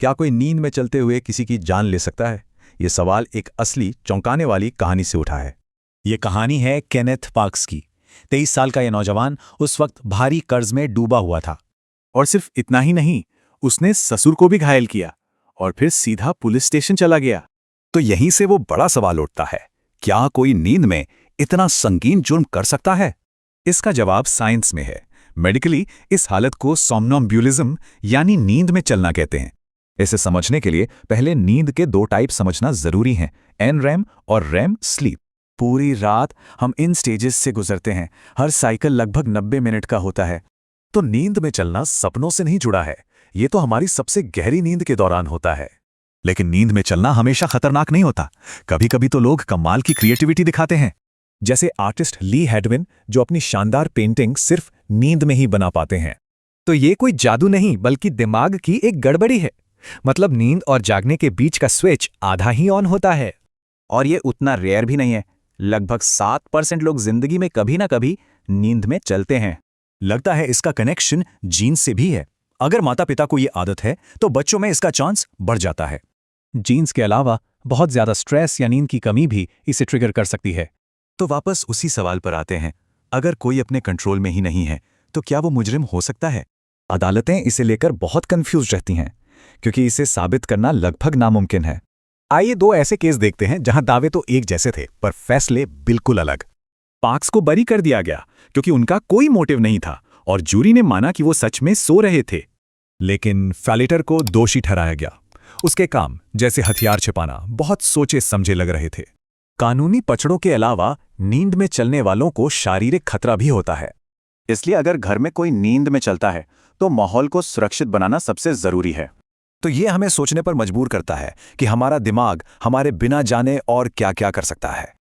क्या कोई नींद में चलते हुए किसी की जान ले सकता है? ये सवाल एक असली चौंकाने वाली कहानी से उठा है। ये कहानी है केनेथ पार्क्स की। 23 साल का ये नौजवान उस वक्त भारी कर्ज में डूबा हुआ था। और सिर्फ इतना ही नहीं, उसने ससुर को भी घायल किया और फिर सीधा पुलिस स्टेशन चला गया। तो यहीं से वो बड़ा सवाल उठता है, क्या कोई नींद में इतना संगीन जुर्म कर सकता है? इसका जवाब साइंस में है। मेडिकली इस हालत को सोमनॉम्ब्यूलिज्म यानी नींद में चलना कहते हैं। इसे समझने के लिए पहले नींद के दो टाइप समझना जरूरी हैं, एनरेम और रेम स्लीप। पूरी रात हम इन स्टेजेस से गुजरते हैं। हर साइकिल लगभग 90 मिनट का होता है। तो नींद में चलना सपनों से नहीं जुड़ा है, ये तो हमारी सबसे गहरी नींद के दौरान होता है। लेकिन नींद में चलना हमेशा खतरनाक नहीं होता। कभी कभी तो लोग कमाल की क्रिएटिविटी दिखाते हैं। जैसे आर्टिस्ट ली हेडविन, जो अपनी शानदार पेंटिंग सिर्फ नींद में ही बना पाते हैं। तो ये कोई जादू नहीं बल्कि दिमाग की एक गड़बड़ी है। मतलब नींद और जागने के बीच का स्विच आधा ही ऑन होता है। और ये उतना रेयर भी नहीं है। लगभग 7% लोग जिंदगी में कभी ना कभी नींद में चलते हैं। लगता है इसका कनेक्शन जीन से भी है। अगर माता पिता को ये आदत है तो बच्चों में इसका चांस बढ़ जाता है। जीन्स के अलावा बहुत ज्यादा स्ट्रेस या नींद की कमी भी इसे ट्रिगर कर सकती है। तो वापस उसी सवाल पर आते हैं, अगर कोई अपने कंट्रोल में ही नहीं है तो क्या वो मुजरिम हो सकता है? अदालतें इसे लेकर बहुत कंफ्यूज रहती हैं, क्योंकि इसे साबित करना लगभग नामुमकिन है। आइए दो ऐसे केस देखते हैं जहां दावे तो एक जैसे थे पर फैसले बिल्कुल अलग। पार्क्स को बरी कर दिया गया क्योंकि उनका कोई मोटिव नहीं था और जूरी ने माना कि वो सच में सो रहे थे। लेकिन फैलेटर को दोषी ठहराया गया। उसके काम जैसे हथियार छिपाना बहुत सोचे समझे लग रहे थे। कानूनी पचड़ों के अलावा नींद में चलने वालों को शारीरिक खतरा भी होता है। इसलिए अगर घर में कोई नींद में चलता है तो माहौल को सुरक्षित बनाना सबसे जरूरी है। तो ये हमें सोचने पर मजबूर करता है कि हमारा दिमाग हमारे बिना जाने और क्या क्या कर सकता है।